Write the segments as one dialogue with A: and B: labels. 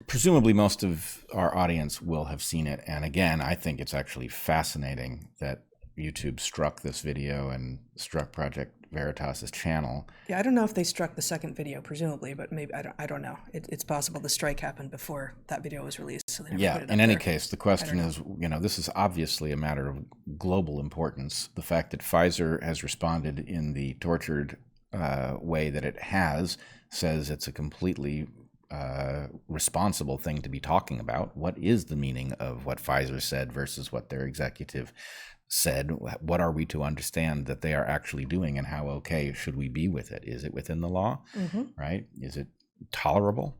A: presumably most of our audience will have seen it. And again, I think it's actually fascinating that YouTube struck this video and struck Project Veritas's channel.
B: Yeah, I don't know if they struck the second video, presumably, but maybe I don't know. It's possible the strike happened before that video was released. So they never put it
A: in
B: up
A: any
B: there.
A: case, the question is, this is obviously a matter of global importance. The fact that Pfizer has responded in the tortured way that it has says it's a completely responsible thing to be talking about. What is the meaning of what Pfizer said versus what their executive said? What are we to understand that they are actually doing, and how okay should we be with it? Is it within the law? Right? Is it tolerable?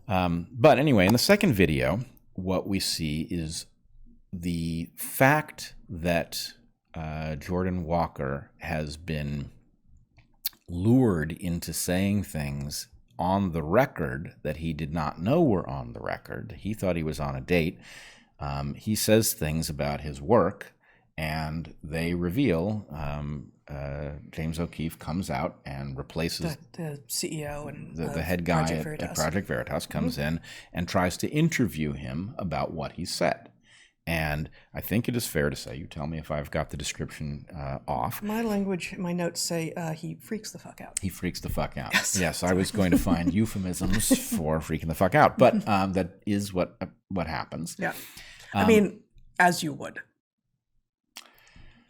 A: But anyway, in the second video, what we see is the fact that Jordan Walker has been lured into saying things on the record that he did not know were on the record. He thought he was on a date. He says things about his work, and they reveal, James O'Keefe comes out and replaces
B: the CEO and
A: the head guy at Project Veritas comes in and tries to interview him about what he said. And I think it is fair to say, you tell me if I've got the description off.
B: My language, my notes say he freaks the fuck out.
A: He freaks the fuck out. Yes, I was going to find euphemisms for freaking the fuck out, but that is what happens.
B: Yeah, I mean, as you would.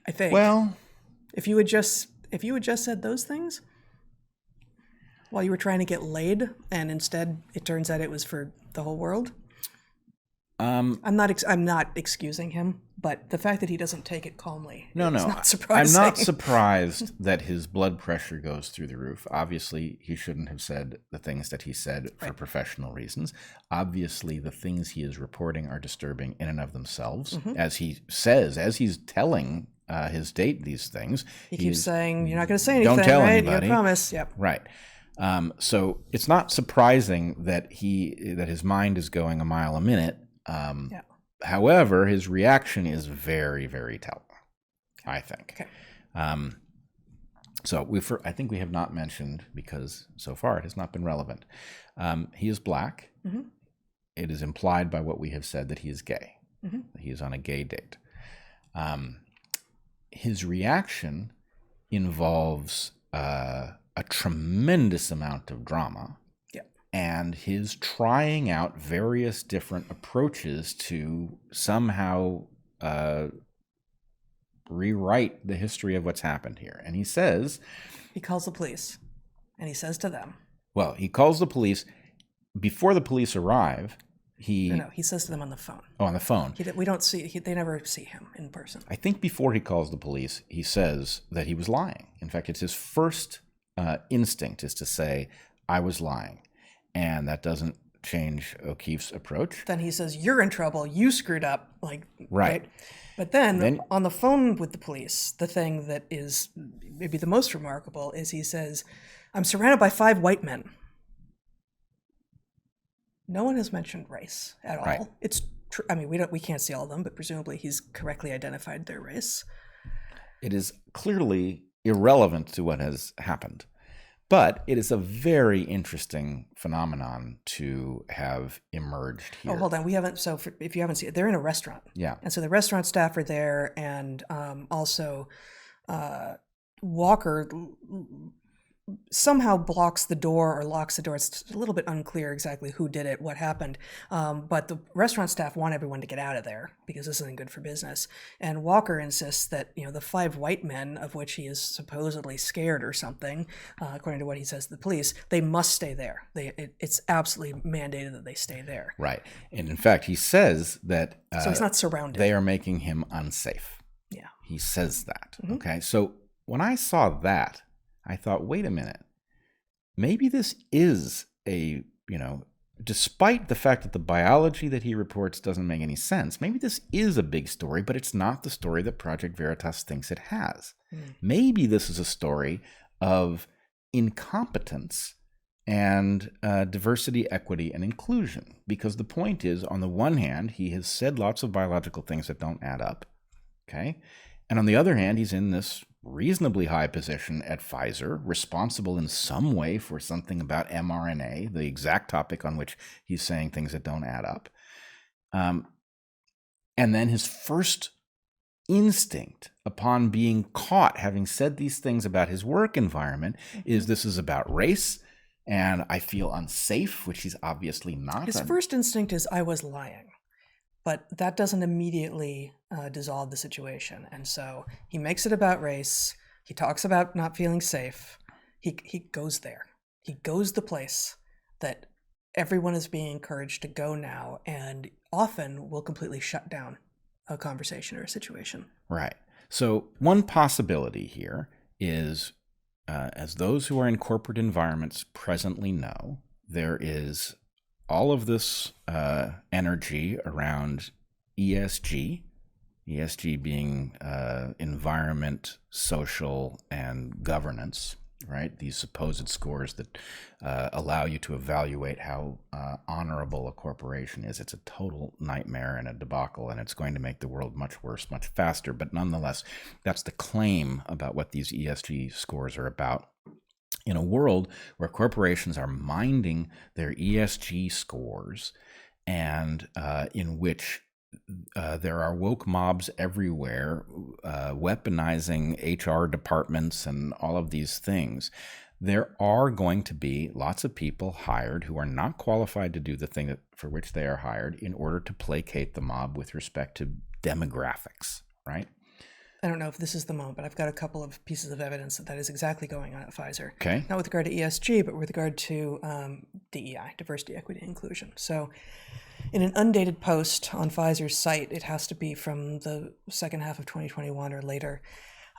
B: I think.
A: Well,
B: if you had just said those things while you were trying to get laid, and instead it turns out it was for the whole world. I'm not excusing him, but the fact that he doesn't take it calmly is not surprising.
A: I'm not surprised that his blood pressure goes through the roof. Obviously, he shouldn't have said the things that he said for professional reasons. Obviously, the things he is reporting are disturbing in and of themselves. As he says, as he's telling his date these things,
B: he keeps saying, "You're not going to say anything,
A: don't tell
B: right?
A: anybody."
B: You promise." Yep.
A: Right. So it's not surprising that his mind is going a mile a minute. However, his reaction is very, very telling, I think.
B: Okay.
A: So I think we have not mentioned, because so far it has not been relevant. He is black. It is implied by what we have said that he is gay. He is on a gay date. His reaction involves a tremendous amount of drama. And his trying out various different approaches to somehow rewrite the history of what's happened here. And he
B: calls the police, and he says to them.
A: Well, he calls the police. Before the police arrive, he
B: says to them on the phone.
A: Oh, on the phone.
B: They never see him in person.
A: I think before he calls the police, he says that he was lying. In fact, it's his first instinct is to say, "I was lying." And that doesn't change O'Keefe's approach.
B: Then he says, "You're in trouble. You screwed up."
A: Right.
B: But then on the phone with the police, the thing that is maybe the most remarkable is he says, "I'm surrounded by 5 white men." No one has mentioned race at all.
A: Right.
B: It's true. I mean, we can't see all of them, but presumably he's correctly identified their race.
A: It is clearly irrelevant to what has happened. But it is a very interesting phenomenon to have emerged here.
B: Oh, hold on. We haven't. So if you haven't seen it, they're in a restaurant.
A: Yeah.
B: And so the restaurant staff are there, and also Walker somehow blocks the door or locks the door. It's a little bit unclear exactly who did it, what happened. But the restaurant staff want everyone to get out of there because this isn't good for business. And Walker insists that, the 5 white men, of which he is supposedly scared or something, according to what he says to the police, they must stay there. It's absolutely mandated that they stay there.
A: Right. And in fact, he says that
B: so he's not surrounded.
A: They are making him unsafe.
B: Yeah.
A: He says that. Okay. So when I saw that, I thought, wait a minute, maybe this is despite the fact that the biology that he reports doesn't make any sense, maybe this is a big story, but it's not the story that Project Veritas thinks it has. Maybe this is a story of incompetence and diversity, equity, and inclusion. Because the point is, on the one hand, he has said lots of biological things that don't add up, okay? And on the other hand, he's in this reasonably high position at Pfizer, responsible in some way for something about mRNA, the exact topic on which he's saying things that don't add up. And then his first instinct upon being caught having said these things about his work environment is this is about race, and I feel unsafe, which he's obviously not.
B: His first instinct is, I was lying. But that doesn't immediately dissolve the situation. And so he makes it about race. He talks about not feeling safe. He goes there. He goes the place that everyone is being encouraged to go now, and often will completely shut down a conversation or a situation.
A: Right. So one possibility here is, as those who are in corporate environments presently know, there is all of this energy around ESG being environment, social, and governance, right? These supposed scores that allow you to evaluate how honorable a corporation is. It's a total nightmare and a debacle, and it's going to make the world much worse, much faster. But nonetheless, that's the claim about what these ESG scores are about. In a world where corporations are minding their ESG scores, and in which there are woke mobs everywhere weaponizing HR departments and all of these things, there are going to be lots of people hired who are not qualified to do the thing for which they are hired in order to placate the mob with respect to demographics, right?
B: I don't know if this is the moment, but I've got a couple of pieces of evidence that is exactly going on at Pfizer.
A: Okay.
B: Not with regard to ESG, but with regard to DEI, diversity, equity, and inclusion. So in an undated post on Pfizer's site, it has to be from the second half of 2021 or later,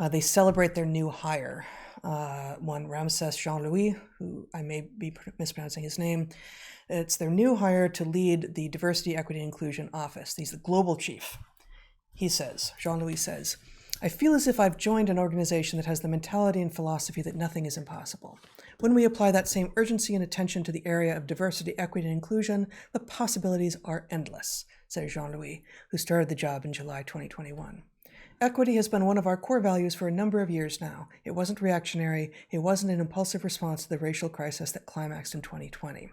B: they celebrate their new hire, one Ramses Jean-Louis, who I may be mispronouncing his name. It's their new hire to lead the diversity, equity, and inclusion office. He's the global chief. He says, Jean-Louis says, I feel as if I've joined an organization that has the mentality and philosophy that nothing is impossible. When we apply that same urgency and attention to the area of diversity, equity, and inclusion, the possibilities are endless, says Jean-Louis, who started the job in July 2021. Equity has been one of our core values for a number of years now. It wasn't reactionary. It wasn't an impulsive response to the racial crisis that climaxed in 2020.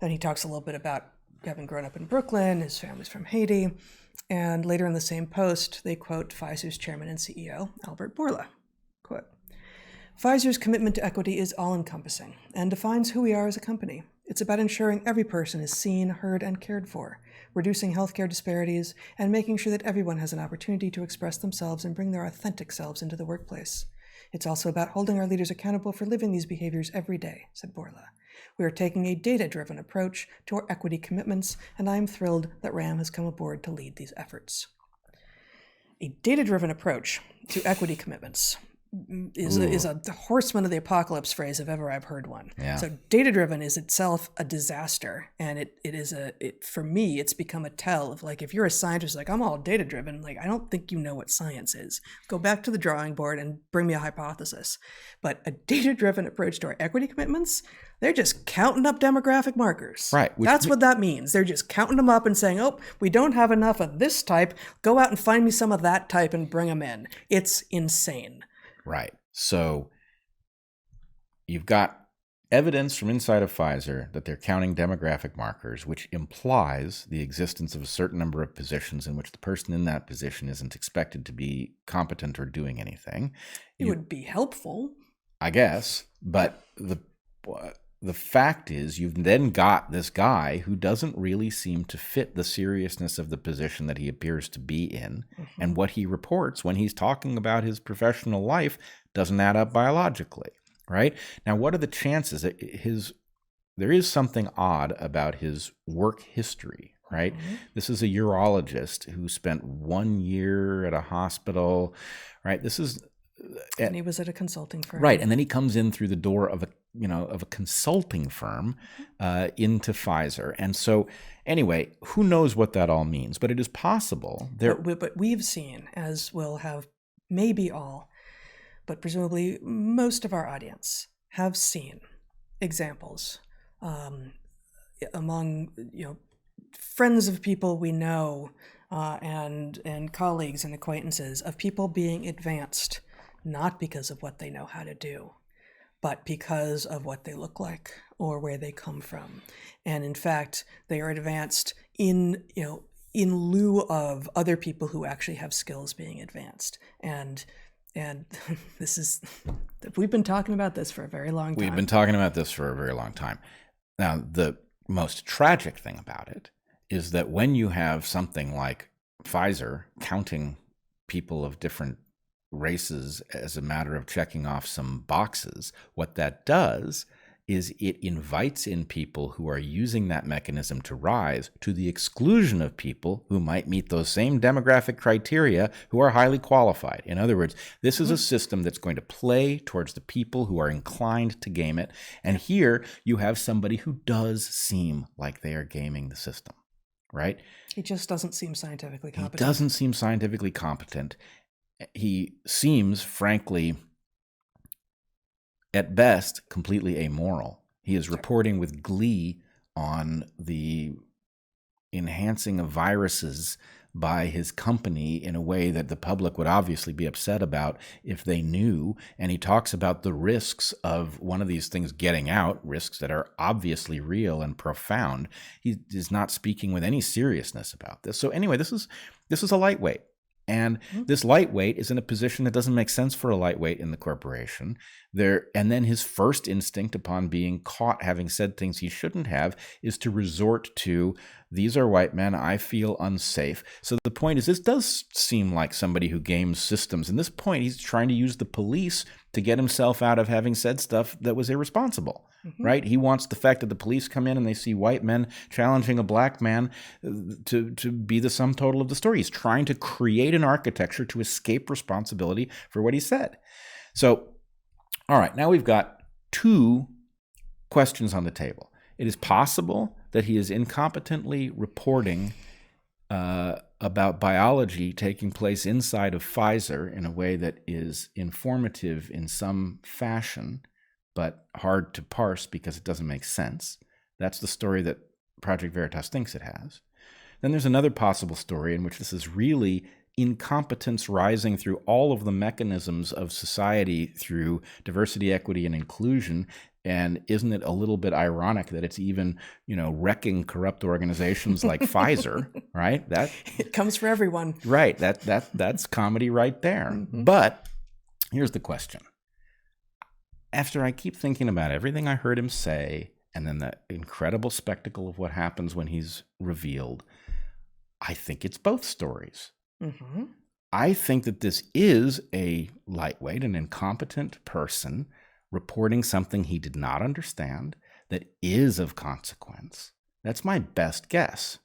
B: Then he talks a little bit about having grown up in Brooklyn, his family's from Haiti. And later in the same post, they quote Pfizer's chairman and CEO, Albert Bourla. Quote, Pfizer's commitment to equity is all-encompassing and defines who we are as a company. It's about ensuring every person is seen, heard, and cared for, reducing healthcare disparities, and making sure that everyone has an opportunity to express themselves and bring their authentic selves into the workplace. It's also about holding our leaders accountable for living these behaviors every day, said Bourla. We are taking a data-driven approach to our equity commitments, and I am thrilled that RAM has come aboard to lead these efforts. A data-driven approach to equity commitments is a horseman of the apocalypse phrase if ever I've heard one.
A: Yeah.
B: So data-driven is itself a disaster, and for me, it's become a tell of, like, if you're a scientist, like, I'm all data-driven, like, I don't think you know what science is. Go back to the drawing board and bring me a hypothesis. But a data-driven approach to our equity commitments, they're just counting up demographic markers.
A: Right.
B: That's what that means. They're just counting them up and saying, oh, we don't have enough of this type. Go out and find me some of that type and bring them in. It's insane.
A: Right. So you've got evidence from inside of Pfizer that they're counting demographic markers, which implies the existence of a certain number of positions in which the person in that position isn't expected to be competent or doing anything.
B: It would be helpful,
A: I guess, but the fact is you've then got this guy who doesn't really seem to fit the seriousness of the position that he appears to be in. Mm-hmm. And what he reports when he's talking about his professional life doesn't add up biologically, right? Now, what are the chances that there is something odd about his work history, right? Mm-hmm. This is a urologist who spent 1 year at a hospital, right?
B: And he was at a consulting firm.
A: Right. And then he comes in through the door of a consulting firm into Pfizer. And so anyway, who knows what that all means, but it is possible.
B: But we've seen, as will have maybe all, but presumably most of our audience have seen examples among friends of people we know and colleagues and acquaintances of people being advanced not because of what they know how to do, but because of what they look like or where they come from. And in fact, they are advanced in lieu of other people who actually have skills being advanced. And we've been talking about this for a very long time.
A: We've been talking about this for a very long time. Now, the most tragic thing about it is that when you have something like Pfizer counting people of different races as a matter of checking off some boxes, what that does is it invites in people who are using that mechanism to rise to the exclusion of people who might meet those same demographic criteria who are highly qualified. In other words, this is a system that's going to play towards the people who are inclined to game it. And here you have somebody who does seem like they are gaming the system, right?
B: He just doesn't seem scientifically competent.
A: He doesn't seem scientifically competent. He seems, frankly, at best, completely amoral. He is reporting with glee on the enhancing of viruses by his company in a way that the public would obviously be upset about if they knew. And he talks about the risks of one of these things getting out, risks that are obviously real and profound. He is not speaking with any seriousness about this. So anyway, this is a lightweight. And this lightweight is in a position that doesn't make sense for a lightweight in the corporation. And then his first instinct upon being caught having said things he shouldn't have is to resort to, these are white men, I feel unsafe. So the point is, this does seem like somebody who games systems. And this point, he's trying to use the police to get himself out of having said stuff that was irresponsible. Right? He wants the fact that the police come in and they see white men challenging a black man to be the sum total of the story. He's trying to create an architecture to escape responsibility for what he said. So, all right, now we've got two questions on the table. It is possible that he is incompetently reporting about biology taking place inside of Pfizer in a way that is informative in some fashion, but hard to parse because it doesn't make sense. That's the story that Project Veritas thinks it has. Then there's another possible story in which this is really incompetence rising through all of the mechanisms of society through diversity, equity, and inclusion. And isn't it a little bit ironic that it's even, wrecking corrupt organizations like Pfizer, right? That
B: it comes for everyone.
A: Right. That's comedy right there. But here's the question. After I keep thinking about everything I heard him say, and then the incredible spectacle of what happens when he's revealed, I think it's both stories. I think that this is a lightweight, an incompetent person reporting something he did not understand that is of consequence. That's my best guess.